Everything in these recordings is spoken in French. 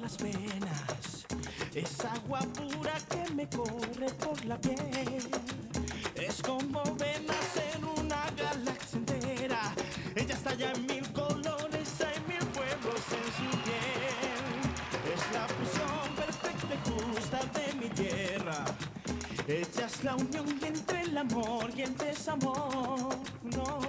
las venas. Es agua pura que me corre por la piel. Es como venas en una galaxia entera. Ella estalla en mil colores, hay mil pueblos en su piel. Es la fusión perfecta y justa de mi tierra. Ella es la unión entre el amor y el desamor. No,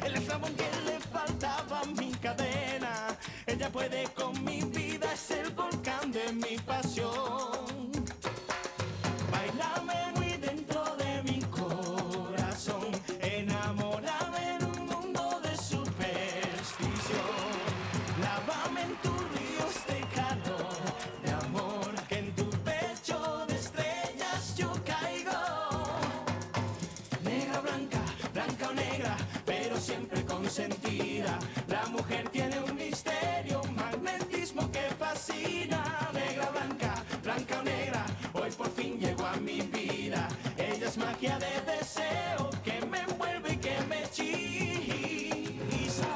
el eslabón que le faltaba a mi cadena. Ella puede con mi vida, es el volcán de mi pasión. Bailame muy dentro de mi corazón. Enamórame en un mundo de superstición. Lávame en tus ríos de calor, de amor, que en tu pecho de estrellas yo caigo. Negra, blanca, blanca o negra, pero siempre consentida. La mujer tiene un misterio, un magnetismo que fascina. Negra, blanca, blanca o negra, hoy por fin llegó a mi vida. Ella es magia de deseo que me envuelve y que me hechiza.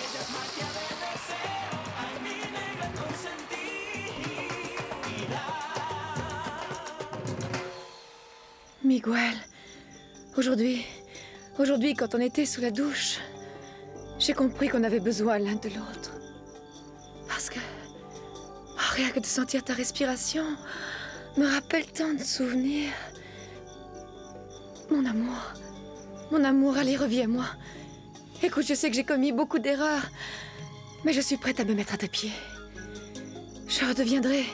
Ella es magia de deseo, ay mi negra consentida. Miguel, aujourd'hui, quand on était sous la douche, j'ai compris qu'on avait besoin l'un de l'autre. Parce que rien que de sentir ta respiration me rappelle tant de souvenirs. Mon amour, allez, reviens-moi. Écoute, je sais que j'ai commis beaucoup d'erreurs, mais je suis prête à me mettre à tes pieds. Je redeviendrai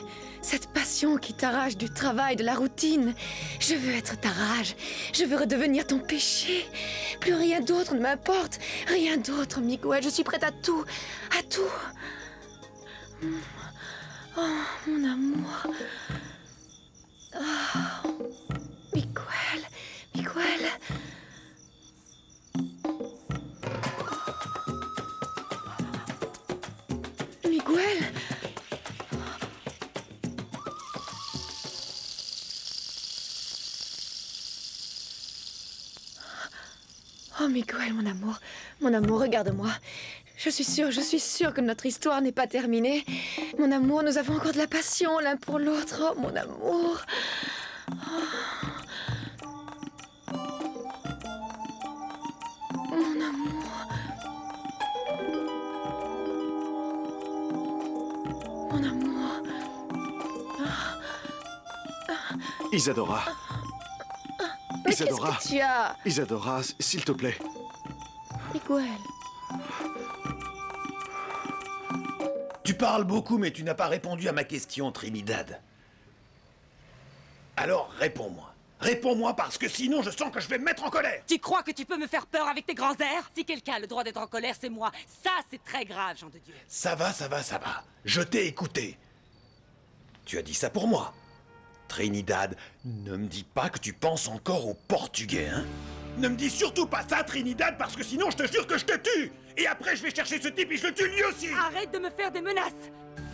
cette passion qui t'arrache du travail, de la routine. Je veux être ta rage. Je veux redevenir ton péché. Plus rien d'autre ne m'importe. Rien d'autre, Miguel. Je suis prête à tout. À tout. Oh, mon amour. Oh, Miguel. Miguel. Miguel. Oh, Miguel, mon amour, regarde-moi. Je suis sûre que notre histoire n'est pas terminée. Mon amour, nous avons encore de la passion l'un pour l'autre. Oh, mon amour. Oh. Mon amour. Mon amour. Isadora. Mais Isadora. qu'est-ce que tu as? Isadora, s'il te plaît. Miguel. Tu parles beaucoup, mais tu n'as pas répondu à ma question, Trinidad. Alors, réponds-moi. Réponds-moi, parce que sinon, je sens que je vais me mettre en colère. Tu crois que tu peux me faire peur avec tes grands airs? Si quelqu'un a le droit d'être en colère, c'est moi. Ça, c'est très grave, Jean de Dieu. Ça va. Je t'ai écouté. Tu as dit ça pour moi. Trinidad, ne me dis pas que tu penses encore aux Portugais, hein? Ne me dis surtout pas ça, Trinidad, parce que sinon, je te jure que je te tue. Et après, je vais chercher ce type et je le tue lui aussi. Arrête de me faire des menaces.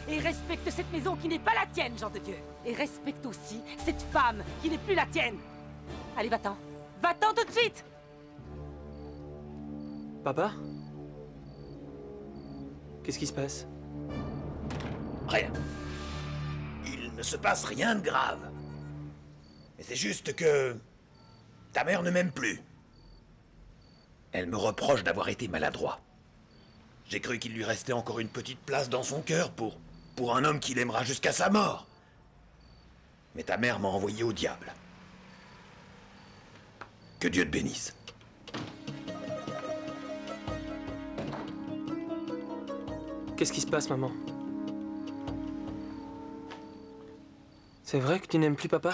Et respecte cette maison qui n'est pas la tienne, Jean de Dieu. Et respecte aussi cette femme qui n'est plus la tienne. Allez, va-t'en. Va-t'en tout de suite. Papa? Qu'est-ce qui se passe? Rien. Il ne se passe rien de grave. Mais c'est juste que... ta mère ne m'aime plus. Elle me reproche d'avoir été maladroit. J'ai cru qu'il lui restait encore une petite place dans son cœur pour un homme qui l'aimera jusqu'à sa mort. Mais ta mère m'a envoyé au diable. Que Dieu te bénisse. Qu'est-ce qui se passe, maman? C'est vrai que tu n'aimes plus papa?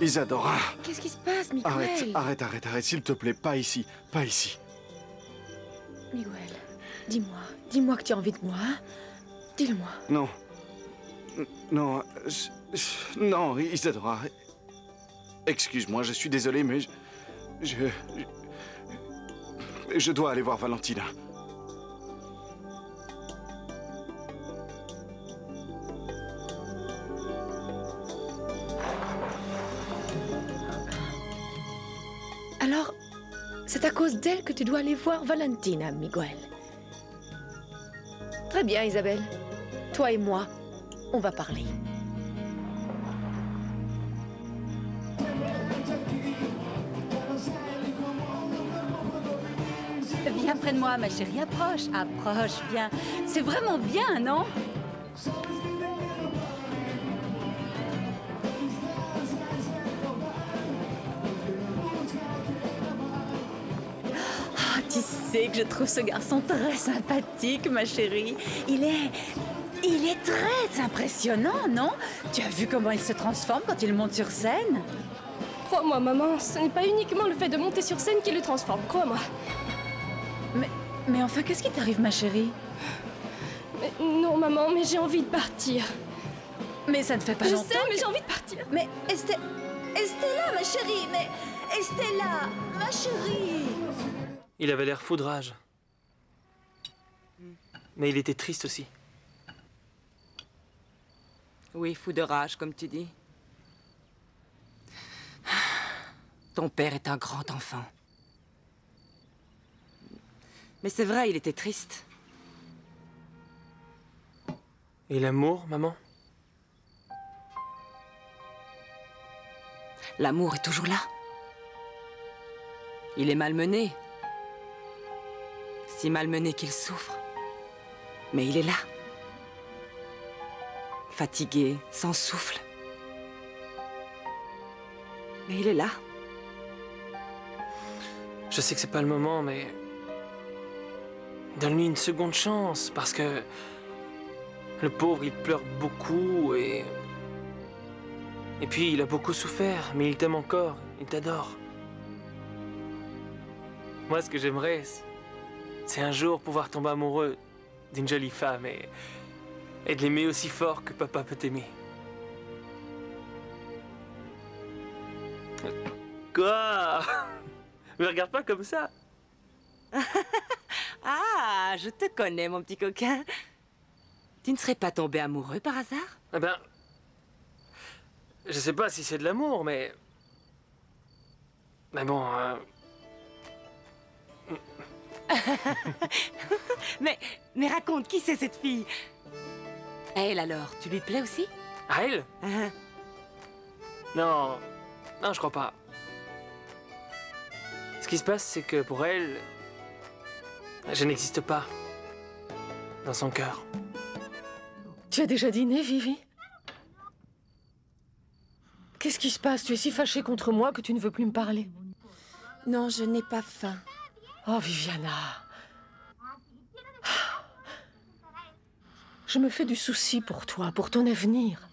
Isadora. Qu'est-ce qui se passe, Miguel? Arrête, s'il te plaît, pas ici, pas ici. Miguel, dis-moi que tu as envie de moi, hein? Dis-le-moi. Non. Non, non, Isadora. Excuse-moi, je suis désolé, mais je dois aller voir Valentina. C'est à cause d'elle que tu dois aller voir Valentina, Miguel. Très bien, Isabelle. Toi et moi, on va parler. Viens près de moi, ma chérie. Approche, approche, viens. C'est vraiment bien, non? Ah, tu sais que je trouve ce garçon très sympathique, ma chérie. Il est très impressionnant, non? Tu as vu comment il se transforme quand il monte sur scène? Crois-moi, maman, ce n'est pas uniquement le fait de monter sur scène qui le transforme, crois-moi. Mais enfin, qu'est-ce qui t'arrive, ma chérie? Non, maman, mais j'ai envie de partir. Mais ça ne fait pas Je longtemps sais, mais j'ai envie de partir. Mais Estella, ma chérie, mais Estella, ma chérie. Il avait l'air fou de rage. Mais il était triste aussi. Oui, fou de rage, comme tu dis. Ton père est un grand enfant. Mais c'est vrai, il était triste. Et l'amour, maman? L'amour est toujours là. Il est malmené. Si malmené qu'il souffre. Mais il est là. Fatigué, sans souffle. Mais il est là. Je sais que c'est pas le moment, mais... donne-lui une seconde chance, parce que... le pauvre, il pleure beaucoup et... et puis, il a beaucoup souffert, mais il t'aime encore, il t'adore. Moi, ce que j'aimerais, c'est un jour pouvoir tomber amoureux d'une jolie femme et de l'aimer aussi fort que papa peut t'aimer. Quoi? Me regarde pas comme ça. Ah, je te connais, mon petit coquin. Tu ne serais pas tombé amoureux par hasard? Eh ben... je sais pas si c'est de l'amour, mais... mais bon... mais raconte, qui c'est cette fille? Elle alors, tu lui plais aussi? À elle? Hein? Non... non, je crois pas. Ce qui se passe, c'est que pour elle... je n'existe pas. Dans son cœur. Tu as déjà dîné, Vivi? Qu'est-ce qui se passe? Tu es si fâchée contre moi que tu ne veux plus me parler. Non, je n'ai pas faim. Oh, Viviana. Je me fais du souci pour toi, pour ton avenir.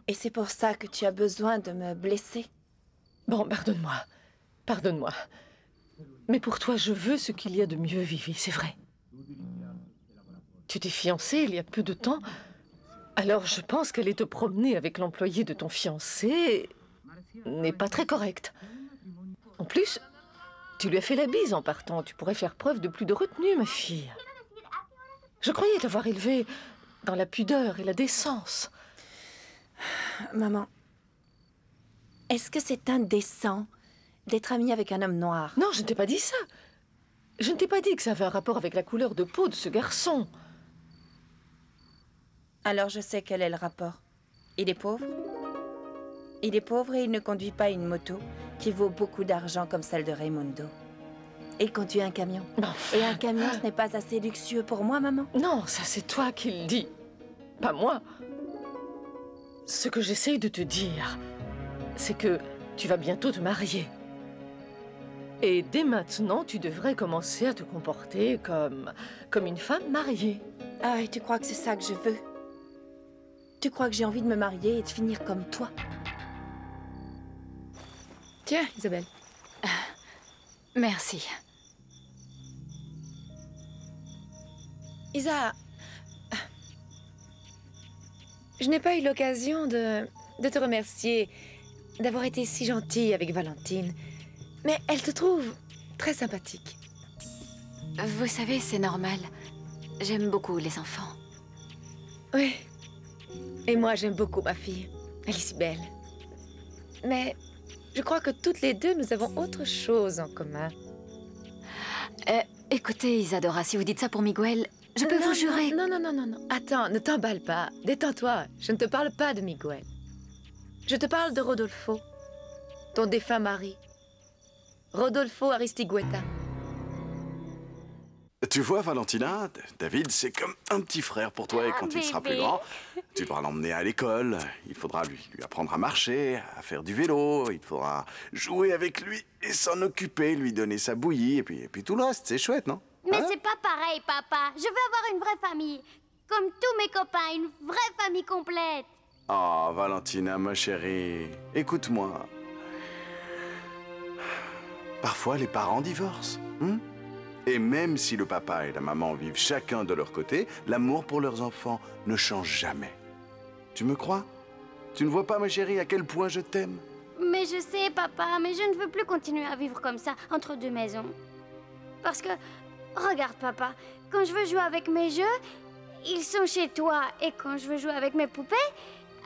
Et c'est pour ça que tu as besoin de me blesser? Bon, pardonne-moi. Pardonne-moi. Mais pour toi, je veux ce qu'il y a de mieux, Vivi, c'est vrai. Tu t'es fiancée il y a peu de temps. Alors je pense qu'aller te promener avec l'employé de ton fiancé n'est pas très correct. En plus, tu lui as fait la bise en partant. Tu pourrais faire preuve de plus de retenue, ma fille. Je croyais t'avoir élevée dans la pudeur et la décence. Maman, est-ce que c'est indécent d'être amie avec un homme noir? Non, je ne t'ai pas dit ça. Je ne t'ai pas dit que ça avait un rapport avec la couleur de peau de ce garçon. Alors je sais quel est le rapport. Il est pauvre. Il est pauvre et il ne conduit pas une moto qui vaut beaucoup d'argent comme celle de Raimundo. Il conduit un camion. Enfin. Et un camion, ce n'est pas assez luxueux pour moi, maman. Non, ça c'est toi qui le dis, pas moi. Ce que j'essaye de te dire, c'est que tu vas bientôt te marier. Et dès maintenant, tu devrais commencer à te comporter comme une femme mariée. Ah, et tu crois que c'est ça que je veux? Tu crois que j'ai envie de me marier et de finir comme toi? Tiens, Isabelle. Merci. Isa, je n'ai pas eu l'occasion de te remercier d'avoir été si gentille avec Valentine. Mais elle te trouve très sympathique. Vous savez, c'est normal. J'aime beaucoup les enfants. Oui. Et moi, j'aime beaucoup ma fille. Elle est si belle. Mais Je crois que toutes les deux, nous avons autre chose en commun. Écoutez, Isadora, si vous dites ça pour Miguel, je peux vous jurer... Non. Attends, ne t'emballe pas. Détends-toi. Je ne te parle pas de Miguel. Je te parle de Rodolfo, ton défunt mari. Rodolfo Aristigueta. Tu vois, Valentina, David, c'est comme un petit frère pour toi et quand il sera plus grand, tu devras l'emmener à l'école. Il faudra lui apprendre à marcher, à faire du vélo. Il faudra jouer avec lui et s'en occuper, lui donner sa bouillie et puis tout le reste. C'est chouette, non? Mais c'est pas pareil, papa. Je veux avoir une vraie famille. Comme tous mes copains, une vraie famille complète. Oh, Valentina, ma chérie, écoute-moi. Parfois, les parents divorcent. Et même si le papa et la maman vivent chacun de leur côté, l'amour pour leurs enfants ne change jamais. Tu me crois? Tu ne vois pas, ma chérie, à quel point je t'aime? Mais je sais, papa, mais je ne veux plus continuer à vivre comme ça, entre deux maisons. Parce que, regarde, papa, quand je veux jouer avec mes jeux, ils sont chez toi. Et quand je veux jouer avec mes poupées,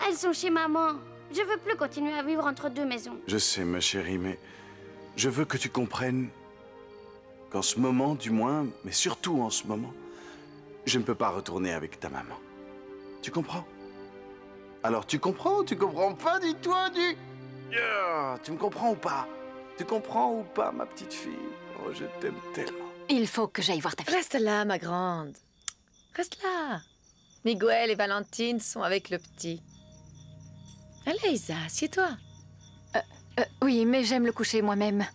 elles sont chez maman. Je veux plus continuer à vivre entre deux maisons. Je sais, ma chérie, mais je veux que tu comprennes qu'en ce moment, du moins, mais surtout en ce moment, je ne peux pas retourner avec ta maman. Tu comprends? Alors, tu comprends ou tu comprends pas? Dis-toi, tu me comprends ou pas? Tu comprends ou pas, ma petite fille? Oh, je t'aime tellement. Il faut que j'aille voir ta fille. Reste là, ma grande. Reste là. Miguel et Valentine sont avec le petit. Allez, Isa, assieds-toi. Oui, mais j'aime le coucher moi-même.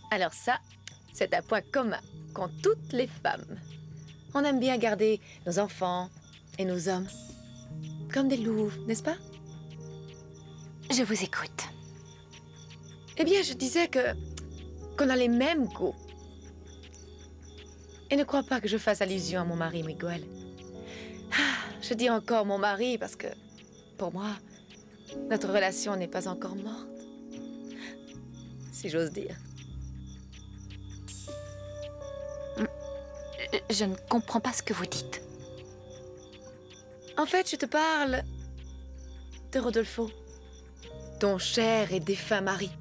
Alors ça, c'est un point commun qu'ont toutes les femmes. On aime bien garder nos enfants et nos hommes comme des louves, n'est-ce pas? Je vous écoute. Eh bien, je disais qu'on a les mêmes goûts. Et ne crois pas que je fasse allusion à mon mari, Miguel. Je dis encore mon mari parce que, pour moi, notre relation n'est pas encore morte. Si j'ose dire. Je ne comprends pas ce que vous dites. En fait, je te parle de Rodolfo, ton cher et défunt mari,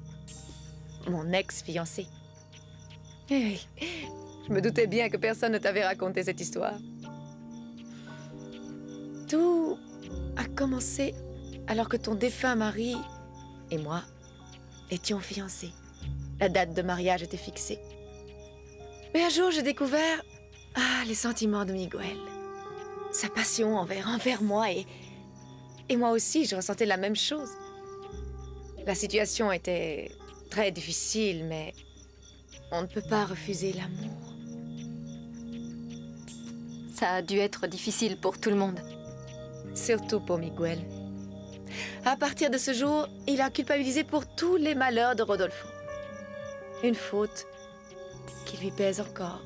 mon ex-fiancé. Eh oui, je me doutais bien que personne ne t'avait raconté cette histoire. Tout a commencé alors que ton défunt mari et moi étions fiancés. La date de mariage était fixée. Mais un jour, j'ai découvert les sentiments de Miguel. Sa passion envers moi et moi aussi, je ressentais la même chose. La situation était très difficile, mais on ne peut pas refuser l'amour. Ça a dû être difficile pour tout le monde. Surtout pour Miguel. À partir de ce jour, il a culpabilisé pour tous les malheurs de Rodolfo. Une faute qui lui pèse encore.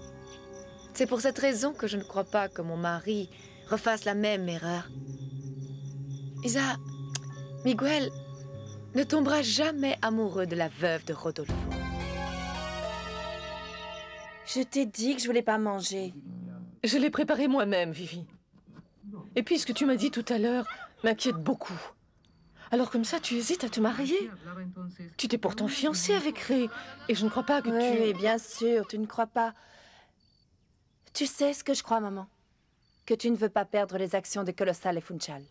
C'est pour cette raison que je ne crois pas que mon mari refasse la même erreur. Isa, Miguel ne tombera jamais amoureux de la veuve de Rodolfo. Je t'ai dit que je voulais pas manger. Je l'ai préparé moi-même, Vivi. Et puis, ce que tu m'as dit tout à l'heure m'inquiète beaucoup. Alors comme ça, tu hésites à te marier? Tu t'es pourtant fiancée avec Ray, et je ne crois pas que Oui, bien sûr, tu ne crois pas. Tu sais ce que je crois, maman? Que tu ne veux pas perdre les actions de Colossal et Funchal.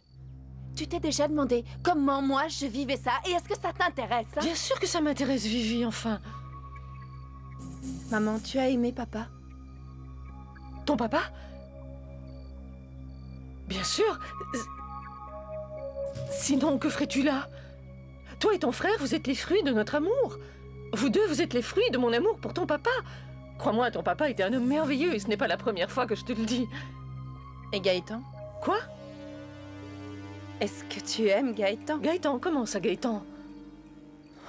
Tu t'es déjà demandé comment moi je vivais ça, et est-ce que ça t'intéresse, hein? Bien sûr que ça m'intéresse, Vivi, enfin. Maman, tu as aimé papa? Ton papa? Bien sûr. Sinon, que ferais-tu là? Toi et ton frère, vous êtes les fruits de notre amour. Vous deux, vous êtes les fruits de mon amour pour ton papa. Crois-moi, ton papa était un homme merveilleux et ce n'est pas la première fois que je te le dis. Et Gaëtan? Quoi? Est-ce que tu aimes Gaëtan? Gaëtan, comment ça, Gaëtan?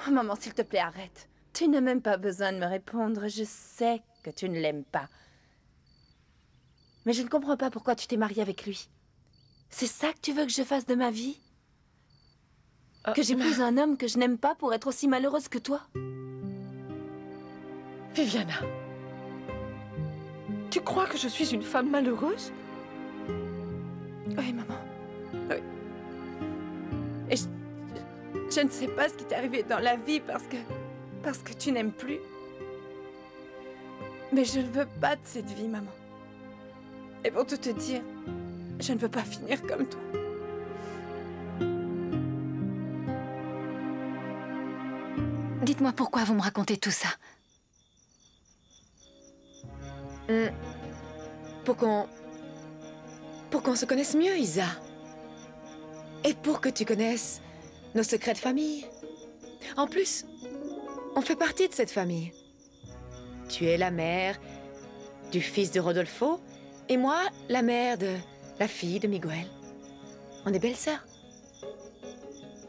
Oh, maman, s'il te plaît, arrête. Tu n'as même pas besoin de me répondre. Je sais que tu ne l'aimes pas. Mais je ne comprends pas pourquoi tu t'es mariée avec lui. C'est ça que tu veux que je fasse de ma vie? Que j'épouse un homme que je n'aime pas pour être aussi malheureuse que toi? Viviana, tu crois que je suis une femme malheureuse? Oui, maman. Oui. Et je Je ne sais pas ce qui t'est arrivé dans la vie parce que tu n'aimes plus. Mais je ne veux pas de cette vie, maman. Et pour tout te dire, je ne veux pas finir comme toi. Dites-moi pourquoi vous me racontez tout ça. Pour qu'on se connaisse mieux, Isa. Et pour que tu connaisses nos secrets de famille. En plus, on fait partie de cette famille. Tu es la mère du fils de Rodolfo et moi, la mère de la fille de Miguel. On est belles-sœurs.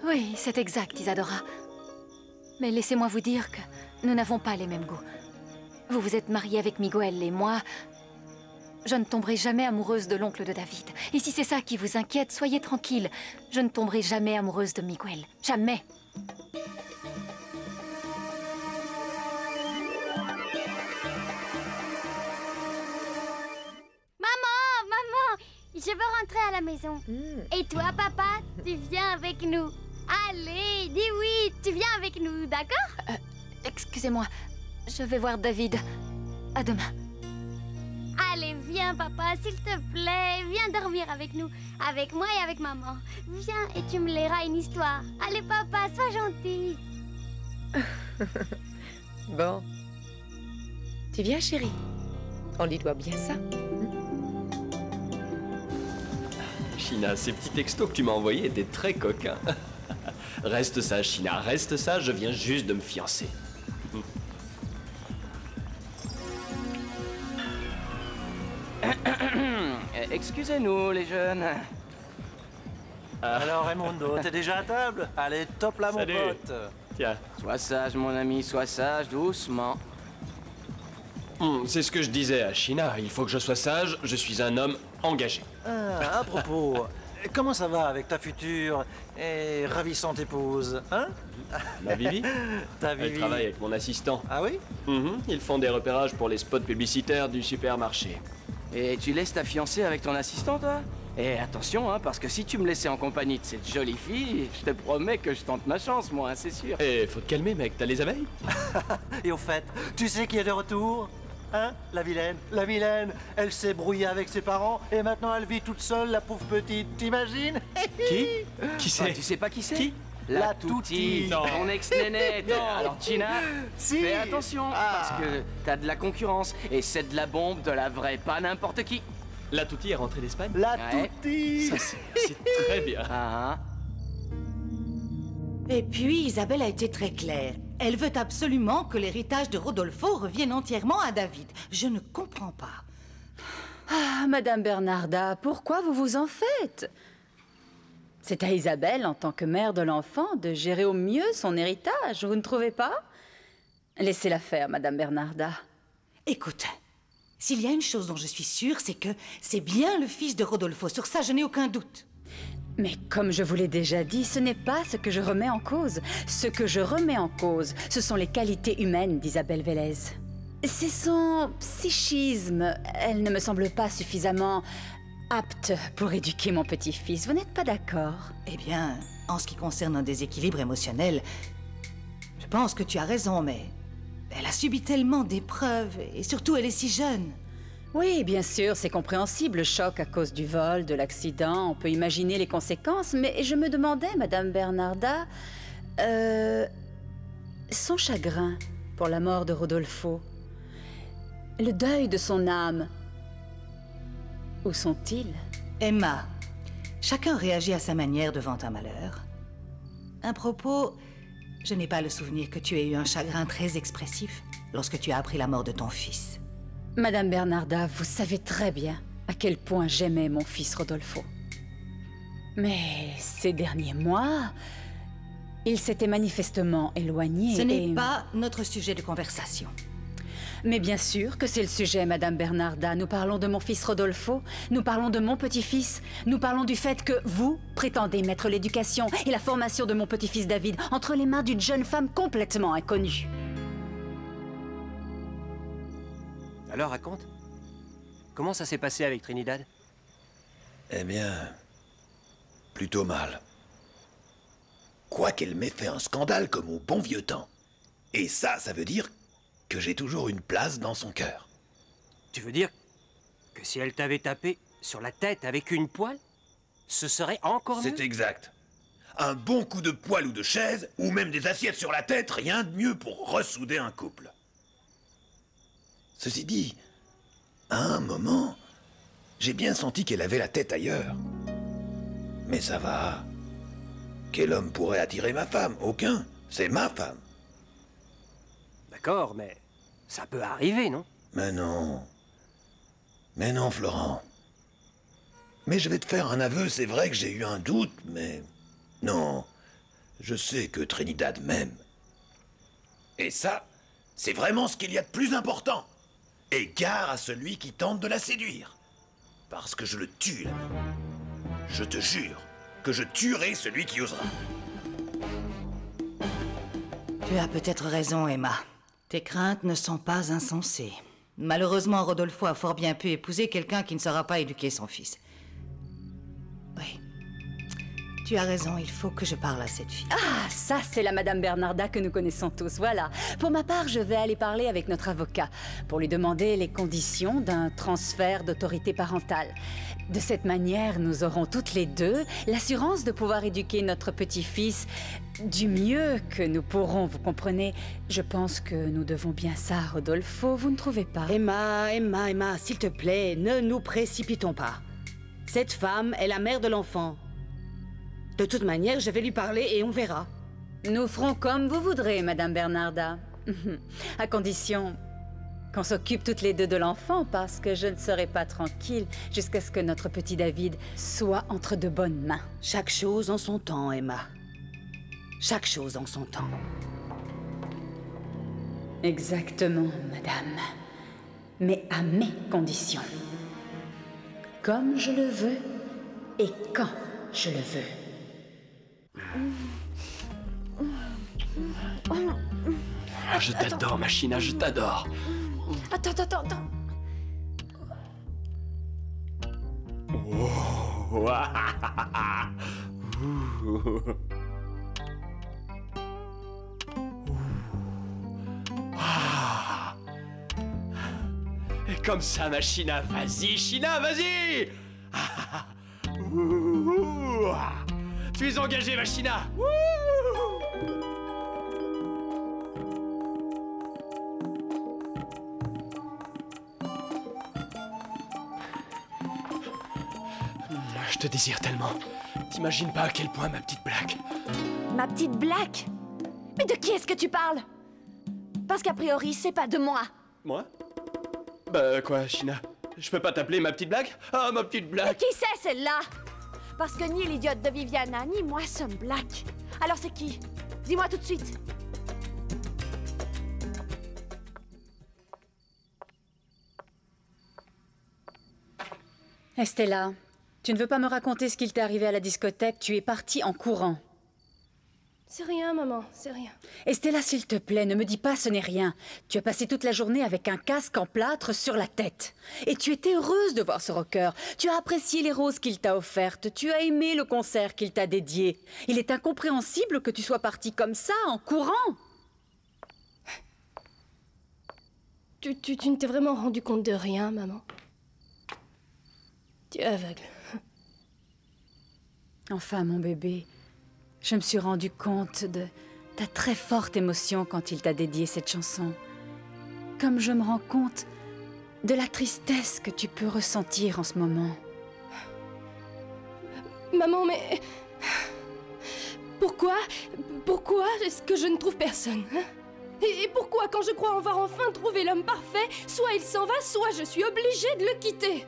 Oui, c'est exact, Isadora. Mais laissez-moi vous dire que nous n'avons pas les mêmes goûts. Vous vous êtes mariée avec Miguel et moi... Je ne tomberai jamais amoureuse de l'oncle de David. Et si c'est ça qui vous inquiète, soyez tranquille. Je ne tomberai jamais amoureuse de Miguel. Jamais. Maman, je veux rentrer à la maison. Et toi, papa, tu viens avec nous. Allez, dis oui, tu viens avec nous, d'accord? Excusez-moi, je vais voir David. À demain. Allez, viens, papa, s'il te plaît. Viens dormir avec nous, avec moi et avec maman. Viens et tu me liras une histoire. Allez, papa, sois gentil. Bon. Tu viens, chérie? On lui doit bien ça. China, ces petits textos que tu m'as envoyés étaient très coquins. Reste sage, China, reste sage, je viens juste de me fiancer. Excusez-nous, les jeunes. Alors, Raimundo, t'es déjà à table? Allez, top là, mon Salut. pote. Tiens. Sois sage, mon ami, sois sage, doucement. C'est ce que je disais à China, il faut que je sois sage, je suis un homme engagé. Ah, à propos, comment ça va avec ta future et ravissante épouse, hein? Ma Vivi? Ta Elle Vivi. travaille avec mon assistant. Ah oui? Ils font des repérages pour les spots publicitaires du supermarché. Et tu laisses ta fiancée avec ton assistant, toi? Et attention, hein, parce que si tu me laissais en compagnie de cette jolie fille, je te promets que je tente ma chance, moi, hein, c'est sûr. Eh, faut te calmer, mec, t'as les abeilles? Et au fait, tu sais qui est de retour? Hein? La vilaine. La vilaine. Elle s'est brouillée avec ses parents et maintenant elle vit toute seule, la pauvre petite. T'imagines? Qui? Qui c'est? Ah, tu sais pas qui c'est? Qui? La Touti, Non. ton ex-nénette. Alors Tina, Si. fais attention, parce que t'as de la concurrence et c'est de la bombe, de la vraie, pas n'importe qui. La Touti est rentrée d'Espagne? La Ouais. Touti. Ça, c'est très bien. Ah, hein. Et puis, Isabelle a été très claire. Elle veut absolument que l'héritage de Rodolfo revienne entièrement à David. Je ne comprends pas. Ah, Madame Bernarda, pourquoi vous vous en faites? C'est à Isabelle, en tant que mère de l'enfant, de gérer au mieux son héritage, vous ne trouvez pas? Laissez-la faire, Madame Bernarda. Écoute, s'il y a une chose dont je suis sûre, c'est que c'est bien le fils de Rodolfo. Sur ça, je n'ai aucun doute. Mais comme je vous l'ai déjà dit, ce n'est pas ce que je remets en cause. Ce que je remets en cause, ce sont les qualités humaines d'Isabelle Vélez. C'est son psychisme. Elle ne me semble pas suffisamment apte pour éduquer mon petit-fils. Vous n'êtes pas d'accord? Eh bien, en ce qui concerne un déséquilibre émotionnel, je pense que tu as raison, mais elle a subi tellement d'épreuves et surtout elle est si jeune. Oui, bien sûr, c'est compréhensible, le choc à cause du vol, de l'accident, on peut imaginer les conséquences, mais je me demandais, Madame Bernarda, son chagrin pour la mort de Rodolfo, le deuil de son âme, où sont-ils? Emma, chacun réagit à sa manière devant un malheur. Un propos, je n'ai pas le souvenir que tu aies eu un chagrin très expressif lorsque tu as appris la mort de ton fils. Madame Bernarda, vous savez très bien à quel point j'aimais mon fils Rodolfo. Mais ces derniers mois, il s'était manifestement éloigné. Ce n'est pas notre sujet de conversation. Mais bien sûr que c'est le sujet, Madame Bernarda. Nous parlons de mon fils Rodolfo, nous parlons de mon petit-fils, nous parlons du fait que vous prétendez mettre l'éducation et la formation de mon petit-fils David entre les mains d'une jeune femme complètement inconnue. Alors, raconte. Comment ça s'est passé avec Trinidad? Eh bien, plutôt mal. Quoi? crois qu'elle m'ait fait un scandale comme au bon vieux temps. Et ça veut dire que j'ai toujours une place dans son cœur. Tu veux dire que si elle t'avait tapé sur la tête avec une poêle, ce serait encore mieux? C'est exact. Un bon coup de poêle ou de chaise, ou même des assiettes sur la tête, rien de mieux pour ressouder un couple. Ceci dit, à un moment, j'ai bien senti qu'elle avait la tête ailleurs. Mais ça va. Quel homme pourrait attirer ma femme? Aucun. C'est ma femme. D'accord, mais ça peut arriver, non? Mais non. Mais non, Florent. Mais je vais te faire un aveu, c'est vrai que j'ai eu un doute, mais... Non, je sais que Trinidad m'aime. Et ça, c'est vraiment ce qu'il y a de plus important. Et gare à celui qui tente de la séduire. Parce que je le tue, l'ami. Je te jure que je tuerai celui qui osera. Tu as peut-être raison, Emma. Tes craintes ne sont pas insensées. Malheureusement, Rodolfo a fort bien pu épouser quelqu'un qui ne saura pas éduquer son fils. Oui. Tu as raison, il faut que je parle à cette fille. Ah, ça, c'est la Madame Bernarda que nous connaissons tous, voilà. Pour ma part, je vais aller parler avec notre avocat pour lui demander les conditions d'un transfert d'autorité parentale. De cette manière, nous aurons toutes les deux l'assurance de pouvoir éduquer notre petit-fils du mieux que nous pourrons, vous comprenez? Je pense que nous devons bien ça, Rodolfo, vous ne trouvez pas? Emma, s'il te plaît, ne nous précipitons pas. Cette femme est la mère de l'enfant. De toute manière, je vais lui parler et on verra. Nous ferons comme vous voudrez, Madame Bernarda. À condition qu'on s'occupe toutes les deux de l'enfant, parce que je ne serai pas tranquille jusqu'à ce que notre petit David soit entre de bonnes mains. Chaque chose en son temps, Emma. Chaque chose en son temps. Exactement, Madame. Mais à mes conditions. Comme je le veux et quand je le veux. Je t'adore, Machina, je t'adore. Attends. Oh. Et comme ça, Machina, vas-y, China, vas-y. Tu es engagé, Machina. Je te désire tellement. T'imagines pas à quel point ma petite Black. Ma petite Black? Mais de qui est-ce que tu parles? Parce qu'a priori, c'est pas de moi. Moi? Bah quoi, China? Je peux pas t'appeler ma petite Black? Ah, ma petite Black! Qui c'est celle-là? Parce que ni l'idiote de Viviana, ni moi sommes Black. Alors c'est qui? Dis-moi tout de suite. Estella, tu ne veux pas me raconter ce qu'il t'est arrivé à la discothèque? Tu es partie en courant. C'est rien, maman, c'est rien. Estella, s'il te plaît, ne me dis pas ce n'est rien. Tu as passé toute la journée avec un casque en plâtre sur la tête. Et tu étais heureuse de voir ce rocker. Tu as apprécié les roses qu'il t'a offertes. Tu as aimé le concert qu'il t'a dédié. Il est incompréhensible que tu sois partie comme ça, en courant. Tu ne t'es vraiment rendu compte de rien, maman? Tu es aveugle. Enfin, mon bébé, je me suis rendu compte de ta très forte émotion quand il t'a dédié cette chanson. Comme je me rends compte de la tristesse que tu peux ressentir en ce moment. Maman, mais... Pourquoi est-ce que je ne trouve personne, hein? Et pourquoi, quand je crois avoir enfin trouvé l'homme parfait, soit il s'en va, soit je suis obligée de le quitter?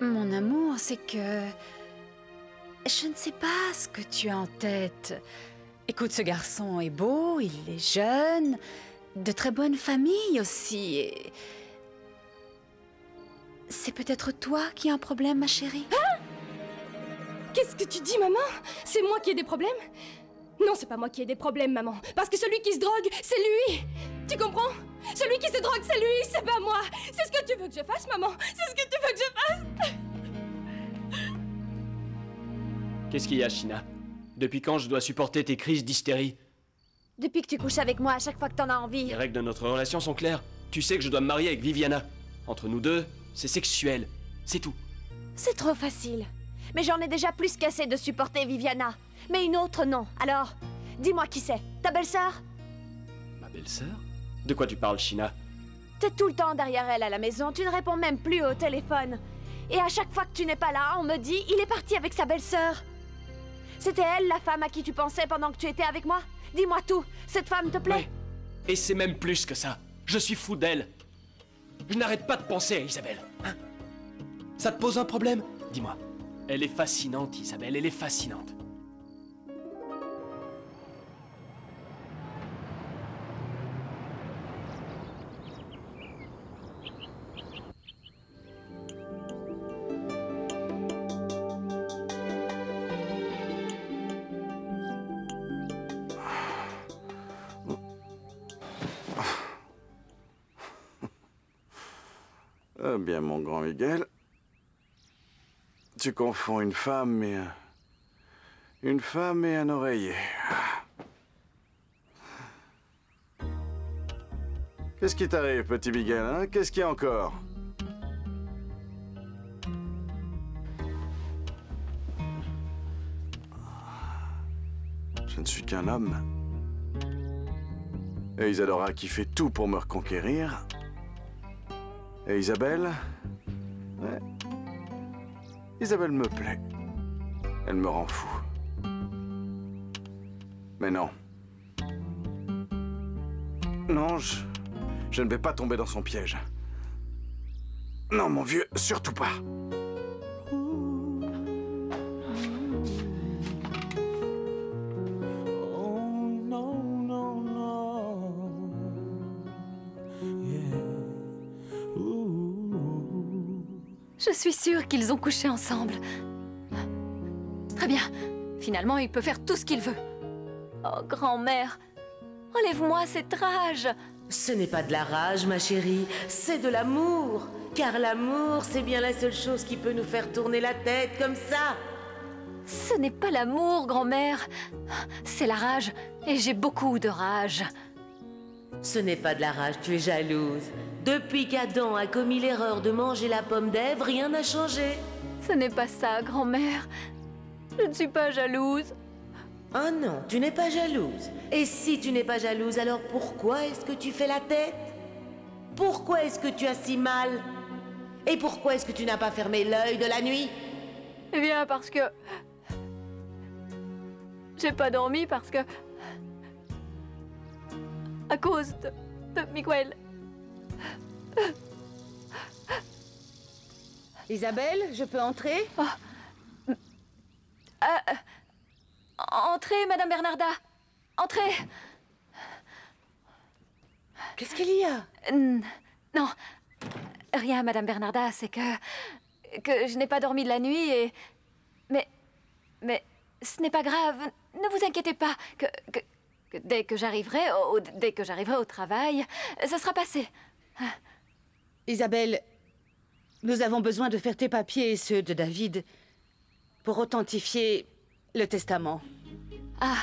Mon amour, c'est que... Je ne sais pas ce que tu as en tête. Écoute, ce garçon est beau, il est jeune, de très bonne famille aussi. Et... C'est peut-être toi qui as un problème, ma chérie? Hein? Qu'est-ce que tu dis, maman? C'est moi qui ai des problèmes? Non, c'est pas moi qui ai des problèmes, maman. Parce que celui qui se drogue, c'est lui! Tu comprends? Celui qui se drogue, c'est lui, c'est pas moi! C'est ce que tu veux que je fasse, maman? C'est ce que tu veux que je fasse? Qu'est-ce qu'il y a, China? Depuis quand je dois supporter tes crises d'hystérie? Depuis que tu couches avec moi à chaque fois que t'en as envie. Les règles de notre relation sont claires. Tu sais que je dois me marier avec Viviana. Entre nous deux, c'est sexuel. C'est tout. C'est trop facile. Mais j'en ai déjà plus qu'assez de supporter Viviana. Mais une autre, non. Alors, dis-moi qui c'est. Ta belle-sœur? Ma belle-sœur? De quoi tu parles, China? T'es tout le temps derrière elle à la maison. Tu ne réponds même plus au téléphone. Et à chaque fois que tu n'es pas là, on me dit « Il est parti avec sa belle-sœur ». C'était elle, la femme à qui tu pensais pendant que tu étais avec moi? Dis-moi tout. Cette femme te plaît? Ouais. Et c'est même plus que ça. Je suis fou d'elle. Je n'arrête pas de penser à Isabelle. Hein? Ça te pose un problème? Dis-moi. Elle est fascinante, Isabelle. Elle est fascinante. Bien, mon grand Miguel. Tu confonds une femme et un oreiller. Qu'est-ce qui t'arrive, petit Miguel, hein? Qu'est-ce qu'il y a encore? Je ne suis qu'un homme. Et Isadora qui fait tout pour me reconquérir. Et Isabelle? Ouais. Isabelle me plaît. Elle me rend fou. Mais non. Non, je ne vais pas tomber dans son piège. Non, mon vieux, surtout pas. Je suis sûre qu'ils ont couché ensemble. Très bien. Finalement, il peut faire tout ce qu'il veut. Oh, grand-mère, enlève-moi cette rage. Ce n'est pas de la rage, ma chérie, c'est de l'amour. Car l'amour, c'est bien la seule chose qui peut nous faire tourner la tête comme ça. Ce n'est pas l'amour, grand-mère. C'est la rage, et j'ai beaucoup de rage. Ce n'est pas de la rage, tu es jalouse. Depuis qu'Adam a commis l'erreur de manger la pomme d'Ève, rien n'a changé. Ce n'est pas ça, grand-mère. Je ne suis pas jalouse. Oh non, tu n'es pas jalouse. Et si tu n'es pas jalouse, alors pourquoi est-ce que tu fais la tête? Pourquoi est-ce que tu as si mal? Et pourquoi est-ce que tu n'as pas fermé l'œil de la nuit? Eh bien, parce que... J'ai pas dormi parce que... À cause de Miguel. Isabelle, je peux entrer? Entrez, Madame Bernarda. Entrez. Qu'est-ce qu'il y a? Non, rien, Madame Bernarda, c'est que je n'ai pas dormi de la nuit et... Mais ce n'est pas grave, ne vous inquiétez pas, que dès que j'arriverai au travail, ça sera passé. Isabelle, nous avons besoin de faire tes papiers et ceux de David pour authentifier le testament. Ah,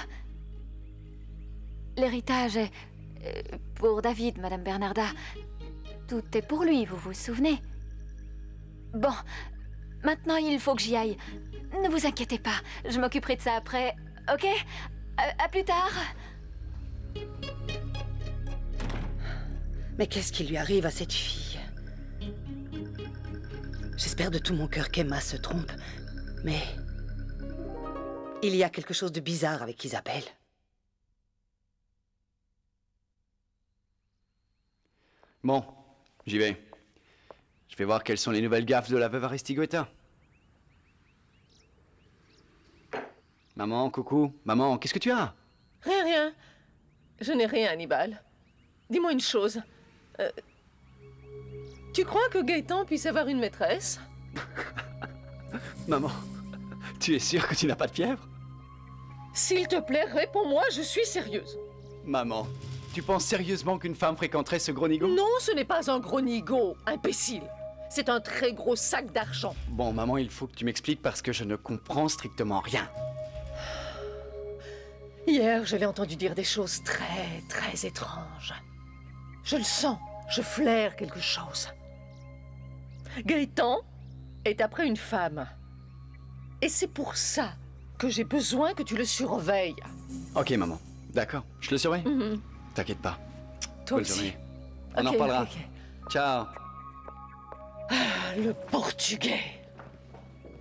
l'héritage est pour David, Madame Bernarda. Tout est pour lui, vous vous souvenez? Bon, maintenant il faut que j'y aille. Ne vous inquiétez pas, je m'occuperai de ça après, ok? À plus tard. Mais qu'est-ce qui lui arrive à cette fille? J'espère de tout mon cœur qu'Emma se trompe, mais il y a quelque chose de bizarre avec Isabelle. Bon, j'y vais. Je vais voir quelles sont les nouvelles gaffes de la veuve Aristigueta. Maman, coucou. Maman, qu'est-ce que tu as? Rien. Je n'ai rien, Hannibal. Dis-moi une chose. Tu crois que Gaëtan puisse avoir une maîtresse? Maman, tu es sûre que tu n'as pas de fièvre? S'il te plaît, réponds-moi, je suis sérieuse. Maman, tu penses sérieusement qu'une femme fréquenterait ce gros nigo? Non, ce n'est pas un gros nigo, imbécile. C'est un très gros sac d'argent. Bon, maman, il faut que tu m'expliques parce que je ne comprends strictement rien. Hier, je l'ai entendu dire des choses très, très étranges. Je le sens, je flaire quelque chose. Gaëtan est après une femme. Et c'est pour ça que j'ai besoin que tu le surveilles. Ok, maman. D'accord, je le surveille. T'inquiète pas. Toi Bonne aussi. journée. On en Ok, reparlera. ok. Ciao. Ah, le portugais.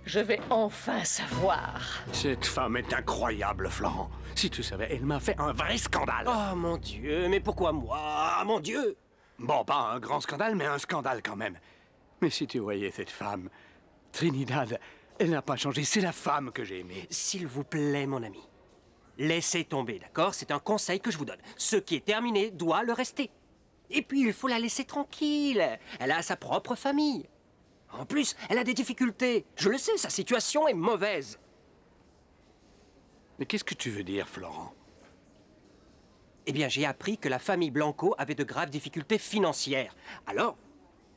Je vais enfin savoir. Cette femme est incroyable, Florent. Si tu savais, elle m'a fait un vrai scandale. Oh mon Dieu, mais pourquoi moi? Mon Dieu! Bon, pas un grand scandale, mais un scandale quand même. Mais si tu voyais cette femme, Trinidad, elle n'a pas changé, c'est la femme que j'ai aimée. S'il vous plaît, mon ami. Laissez tomber, d'accord? C'est un conseil que je vous donne. Ce qui est terminé doit le rester. Et puis, il faut la laisser tranquille. Elle a sa propre famille. En plus, elle a des difficultés. Je le sais, sa situation est mauvaise. Mais qu'est-ce que tu veux dire, Florent? Eh bien, j'ai appris que la famille Blanco avait de graves difficultés financières. Alors,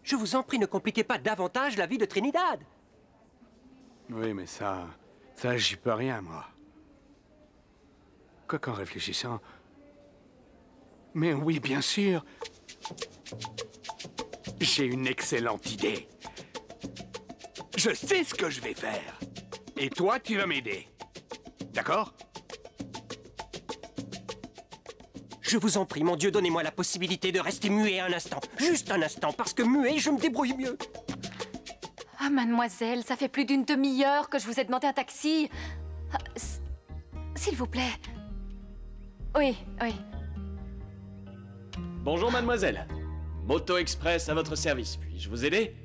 je vous en prie, ne compliquez pas davantage la vie de Trinidad. Oui, mais ça, j'y peux rien, moi. Quoi qu'en réfléchissant... Mais oui, bien sûr. J'ai une excellente idée. Je sais ce que je vais faire. Et toi, tu vas m'aider. D'accord? Je vous en prie, mon Dieu, donnez-moi la possibilité de rester muet un instant. Juste un instant, parce que muet, je me débrouille mieux. Ah, mademoiselle, ça fait plus d'une demi-heure que je vous ai demandé un taxi. Ah, s'il vous plaît. Oui, oui. Bonjour, mademoiselle. Moto Express à votre service. Puis-je vous aider?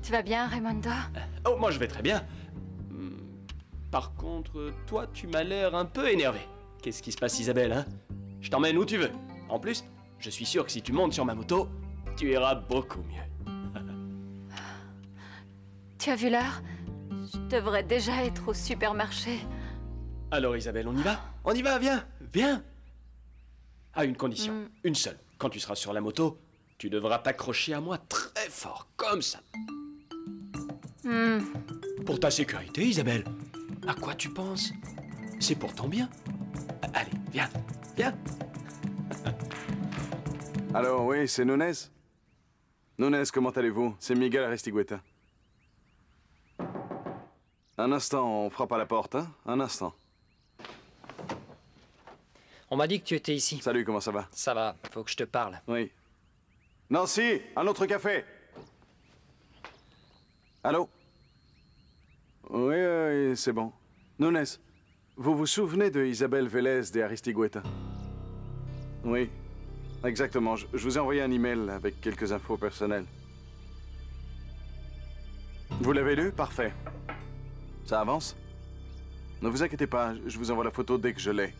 Tu vas bien, Raimundo? Oh, moi je vais très bien. Par contre, toi, tu m'as l'air un peu énervé. Qu'est-ce qui se passe, Isabelle, hein? Je t'emmène où tu veux. En plus, je suis sûr que si tu montes sur ma moto, tu iras beaucoup mieux. Tu as vu l'heure? Je devrais déjà être au supermarché. Alors, Isabelle, on y va? On y va, viens, viens. À une condition, une seule. Quand tu seras sur la moto, tu devras t'accrocher à moi très fort, comme ça. Pour ta sécurité, Isabelle. À quoi tu penses? C'est pour ton bien. Allez, viens, viens. Alors, oui, c'est Nunez. Nunez, comment allez-vous? C'est Miguel Aristigueta. Un instant, on frappe à la porte, hein? Un instant. On m'a dit que tu étais ici. Salut, comment ça va? Ça va, faut que je te parle. Oui. Nancy, un autre café. Allô? Oui, oui, c'est bon. Nunez, vous vous souvenez de Isabelle Vélez de Aristigueta? Oui, exactement. Je vous ai envoyé un email avec quelques infos personnelles. Vous l'avez lu? Parfait. Ça avance? Ne vous inquiétez pas, je vous envoie la photo dès que je l'ai.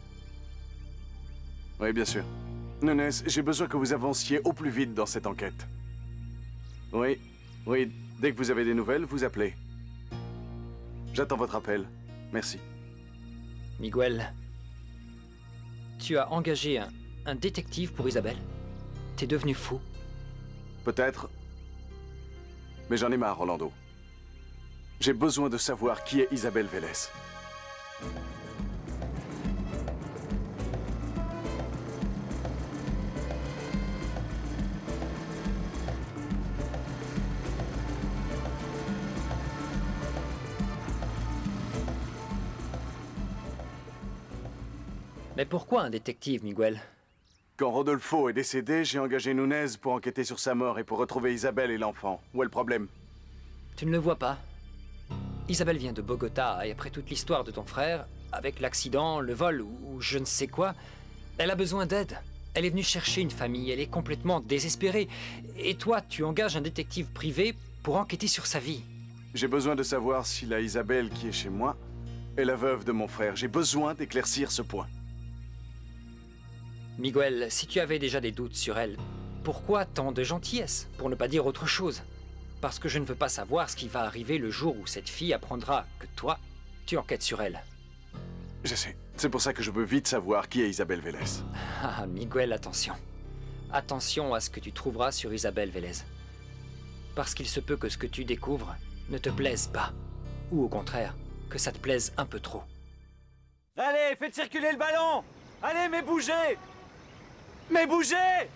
Oui, bien sûr. Nunez, j'ai besoin que vous avanciez au plus vite dans cette enquête. Oui, oui, dès que vous avez des nouvelles, vous appelez. J'attends votre appel. Merci. Miguel, tu as engagé un détective pour Isabelle? T'es devenu fou? Peut-être. Mais j'en ai marre, Orlando. J'ai besoin de savoir qui est Isabelle Vélez. Mais pourquoi un détective, Miguel? Quand Rodolfo est décédé, j'ai engagé Nunez pour enquêter sur sa mort et pour retrouver Isabelle et l'enfant. Où est le problème? Tu ne le vois pas? Isabelle vient de Bogota et après toute l'histoire de ton frère, avec l'accident, le vol ou je ne sais quoi, elle a besoin d'aide. Elle est venue chercher une famille, elle est complètement désespérée. Et toi, tu engages un détective privé pour enquêter sur sa vie. J'ai besoin de savoir si la Isabelle qui est chez moi est la veuve de mon frère. J'ai besoin d'éclaircir ce point. Miguel, si tu avais déjà des doutes sur elle, pourquoi tant de gentillesse, pour ne pas dire autre chose? Parce que je ne veux pas savoir ce qui va arriver le jour où cette fille apprendra que toi, tu enquêtes sur elle. Je sais. C'est pour ça que je veux vite savoir qui est Isabelle Vélez. Ah, Miguel, attention. Attention à ce que tu trouveras sur Isabelle Vélez. Parce qu'il se peut que ce que tu découvres ne te plaise pas. Ou au contraire, que ça te plaise un peu trop. Allez, faites circuler le ballon! Allez, mais bougez! Mais bougez!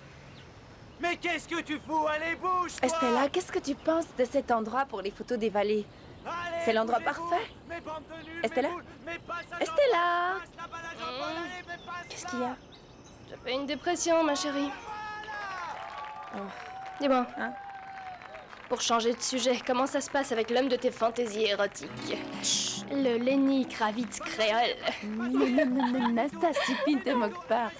Mais qu'est-ce que tu fous? Allez, bouge! Estella, qu'est-ce que tu penses de cet endroit pour les photos des vallées? C'est l'endroit parfait. Estella? Estella? Qu'est-ce qu'il y a? J'ai fait une dépression, ma chérie. Oh. Dis-moi, hein? Pour changer de sujet, comment ça se passe avec l'homme de tes fantaisies érotiques? Le Lenny Kravitz créole. Non, ça suffit, ne te moque pas.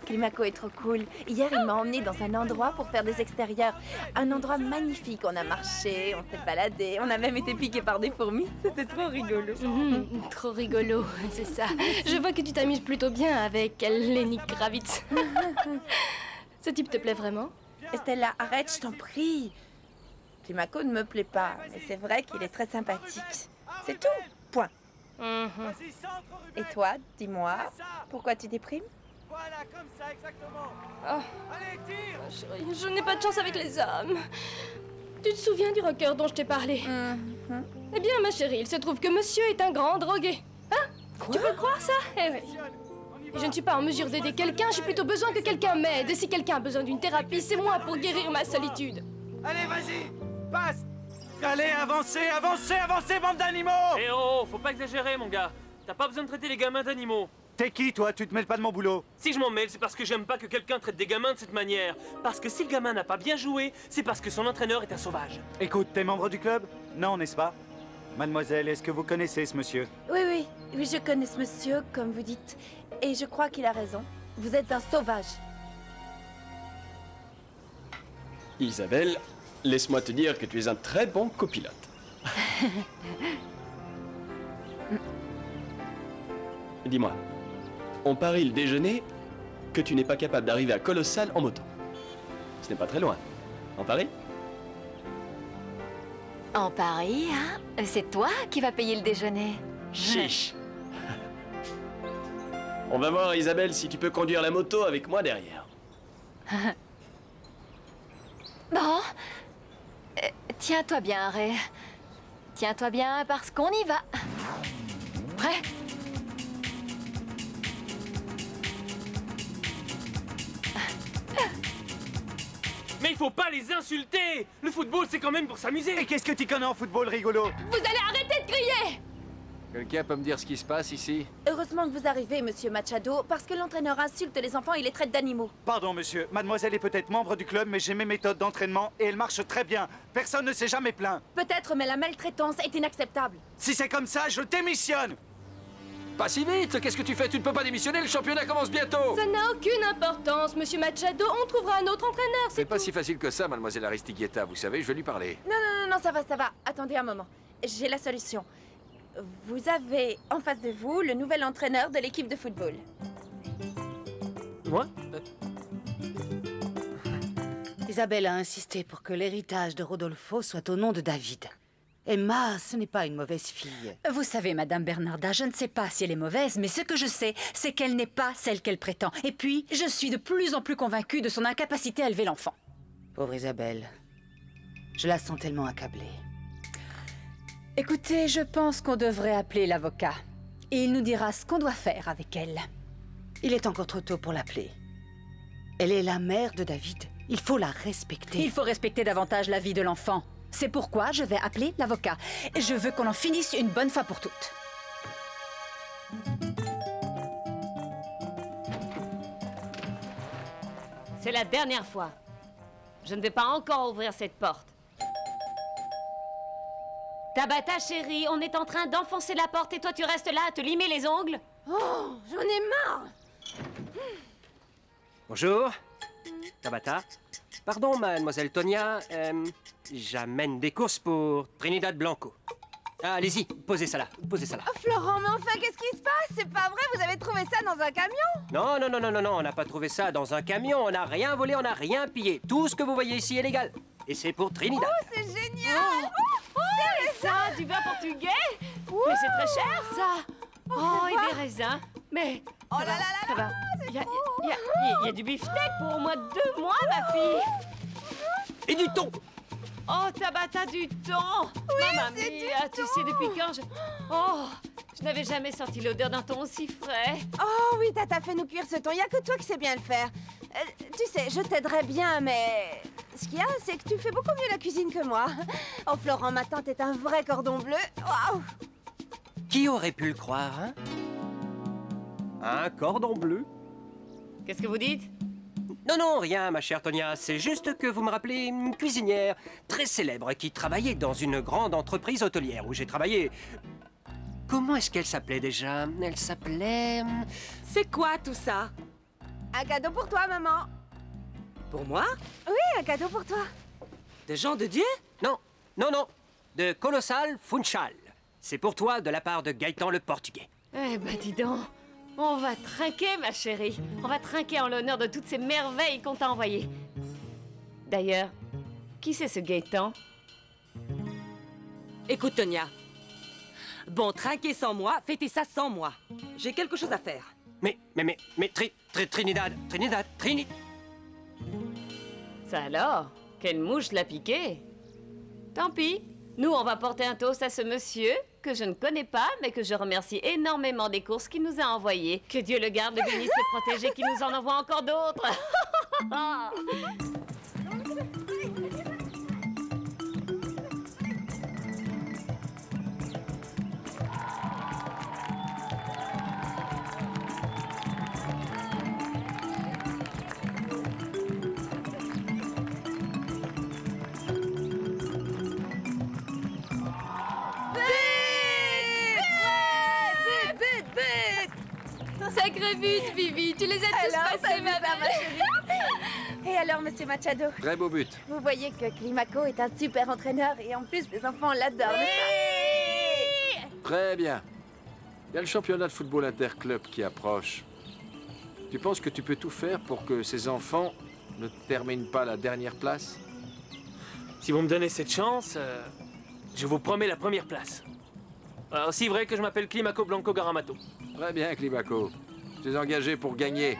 Climaco est trop cool. Hier, il m'a emmené dans un endroit pour faire des extérieurs. Un endroit magnifique. On a marché, on s'est baladé, on a même été piqué par des fourmis. C'était trop rigolo. Trop rigolo, c'est ça. Je vois que tu t'amuses plutôt bien avec Lenny Kravitz. Ce type te plaît vraiment? Estella, arrête, je t'en prie. Climaco ne me plaît pas, mais c'est vrai qu'il est très sympathique. C'est tout, point. Et toi, dis-moi, pourquoi tu déprimes? Voilà, comme ça, exactement. Oh. Allez, tire! Chérie, je n'ai pas de chance avec les hommes. Tu te souviens du rocker dont je t'ai parlé? Eh bien, ma chérie, il se trouve que monsieur est un grand drogué. Hein? Tu peux croire ça? Eh oui. Je ne suis pas en mesure d'aider quelqu'un, j'ai plutôt besoin que quelqu'un m'aide. Et si quelqu'un a besoin d'une thérapie, c'est moi pour guérir ma solitude. Allez, vas-y, passe! Allez, avancez, avancez, avancez, bande d'animaux! Eh oh, faut pas exagérer, mon gars. T'as pas besoin de traiter les gamins d'animaux. T'es qui, toi? Tu te mêles pas de mon boulot? Si je m'en mêle, c'est parce que j'aime pas que quelqu'un traite des gamins de cette manière. Parce que si le gamin n'a pas bien joué, c'est parce que son entraîneur est un sauvage. Écoute, t'es membre du club? Non, n'est-ce pas? Mademoiselle, est-ce que vous connaissez ce monsieur? Oui, je connais ce monsieur, comme vous dites. Et je crois qu'il a raison. Vous êtes un sauvage. Isabelle, laisse-moi te dire que tu es un très bon copilote. Dis-moi, on parie le déjeuner que tu n'es pas capable d'arriver à Colossal en moto. Ce n'est pas très loin. On parie? En Paris, hein? C'est toi qui vas payer le déjeuner. Chiche. On va voir, Isabelle, si tu peux conduire la moto avec moi derrière. Bon. Tiens-toi bien, Ray. Tiens-toi bien parce qu'on y va. Prêt? Mais il faut pas les insulter! Le football, c'est quand même pour s'amuser! Et qu'est-ce que tu connais en football, rigolo? Vous allez arrêter de crier! Quelqu'un peut me dire ce qui se passe ici? Heureusement que vous arrivez, monsieur Machado, parce que l'entraîneur insulte les enfants et les traite d'animaux. Pardon, monsieur. Mademoiselle est peut-être membre du club, mais j'ai mes méthodes d'entraînement et elles marchent très bien. Personne ne s'est jamais plaint. Peut-être, mais la maltraitance est inacceptable. Si c'est comme ça, je démissionne! Pas si vite! Qu'est-ce que tu fais? Tu ne peux pas démissionner, le championnat commence bientôt! Ça n'a aucune importance, monsieur Machado. On trouvera un autre entraîneur, C'est pas si facile que ça, mademoiselle Aristigueta, vous savez, je vais lui parler. Non, ça va. Attendez un moment. J'ai la solution. Vous avez en face de vous le nouvel entraîneur de l'équipe de football. Moi? Isabelle a insisté pour que l'héritage de Rodolfo soit au nom de David. Emma, ce n'est pas une mauvaise fille. Vous savez, Madame Bernarda, je ne sais pas si elle est mauvaise, mais ce que je sais, c'est qu'elle n'est pas celle qu'elle prétend. Et puis, je suis de plus en plus convaincue de son incapacité à élever l'enfant. Pauvre Isabelle. Je la sens tellement accablée. Écoutez, je pense qu'on devrait appeler l'avocat. Et il nous dira ce qu'on doit faire avec elle. Il est encore trop tôt pour l'appeler. Elle est la mère de David. Il faut la respecter. Il faut respecter davantage la vie de l'enfant. C'est pourquoi je vais appeler l'avocat. Je veux qu'on en finisse une bonne fois pour toutes. C'est la dernière fois. Je ne vais pas encore ouvrir cette porte. Tabata, chérie, on est en train d'enfoncer la porte et toi tu restes là à te limer les ongles? Oh, j'en ai marre! Bonjour. Tabata. Pardon, mademoiselle Tonia. J'amène des courses pour Trinidad Blanco. Ah, allez-y, posez ça là. Oh, Florent, mais enfin, qu'est-ce qui se passe? C'est pas vrai, vous avez trouvé ça dans un camion? Non, on n'a pas trouvé ça dans un camion. On n'a rien volé, on n'a rien pillé. Tout ce que vous voyez ici est légal. Et c'est pour Trinidad. Oh, c'est génial! C'est ça, du vin portugais? Mais c'est très cher, ça! Oh, et des raisins. Mais... Oh là là là ça va. Il y a du beefsteak pour au moins 2 mois, ma fille! Et du thon! Oh, Tabata, du thon! Oui, Mamma c'est mia, du tu sais depuis quand je Je n'avais jamais senti l'odeur d'un thon aussi frais. Oh oui, Tata, fais-nous cuire ce thon. Il n'y a que toi qui sais bien le faire. Tu sais, je t'aiderais bien, mais... Ce qu'il y a, c'est que tu fais beaucoup mieux la cuisine que moi. Oh, Florent, ma tante est un vrai cordon bleu. Waouh! Qui aurait pu le croire, hein? Un cordon bleu? Qu'est-ce que vous dites? Non, non, rien, ma chère Tonia. C'est juste que vous me rappelez une cuisinière très célèbre qui travaillait dans une grande entreprise hôtelière où j'ai travaillé. Comment est-ce qu'elle s'appelait déjà? Elle s'appelait... C'est quoi tout ça? Un cadeau pour toi, maman. Pour moi? Oui, un cadeau pour toi. De Jean de Dieu? Non, non, non. De Colossal Funchal. C'est pour toi de la part de Gaëtan le Portugais. Eh ben, dis donc. On va trinquer, ma chérie. On va trinquer en l'honneur de toutes ces merveilles qu'on t'a envoyées. D'ailleurs, qui c'est ce Gaëtan? Écoute, Tonia. Bon, trinquer sans moi, fêtez ça sans moi. J'ai quelque chose à faire. Mais, Trinidad. Ça alors? Quelle mouche l'a piqué? Tant pis. Nous, on va porter un toast à ce monsieur que je ne connais pas, mais que je remercie énormément des courses qu'il nous a envoyées. Que Dieu le garde, le bénisse, le protège, qu'il nous en envoie encore d'autres. Sacré but, Vivi. Tu les as tous passés, ma belle. Et alors, monsieur Machado? Très beau but. Vous voyez que Climaco est un super entraîneur et en plus, les enfants l'adorent, n'est-ce pas? Très bien. Il y a le championnat de football interclub qui approche. Tu penses que tu peux tout faire pour que ces enfants ne terminent pas la dernière place? Si vous me donnez cette chance, je vous promets la première place. Aussi vrai que je m'appelle Climaco Blanco Garamato. Très bien, Climaco. Tu es engagé pour gagner.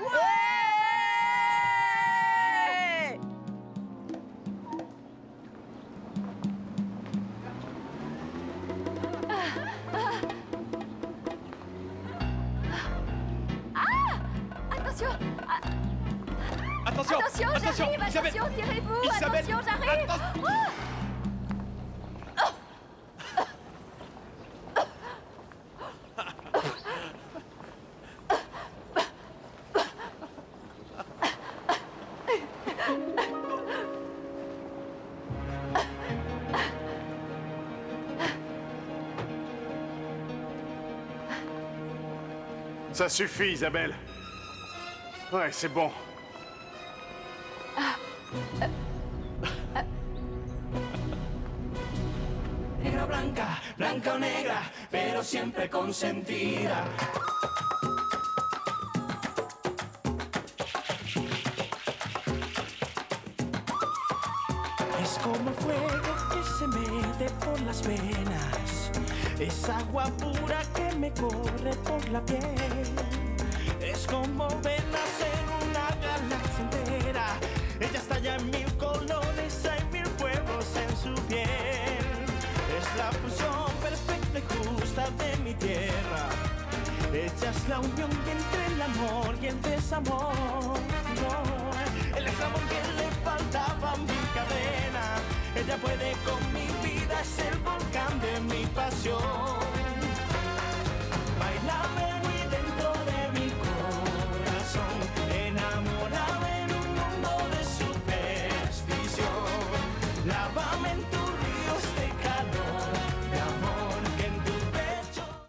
Attention! Attention! Attention, j'arrive! Isabelle. Attention, tirez-vous! Isabelle. Attention, j'arrive! Ça suffit, Isabelle. Ouais, c'est bon. Negra blanca, blanca o negra, pero siempre consentida. Es como el fuego que se mete por las venas. Es agua pura que me corre por la piel. Es como ver nacer una galaxia entera. Ella estalla en mil colores, hay mil fuegos en su piel. Es la fusión perfecta y justa de mi tierra. Ella es la unión entre el amor y el desamor. No, el desamor y el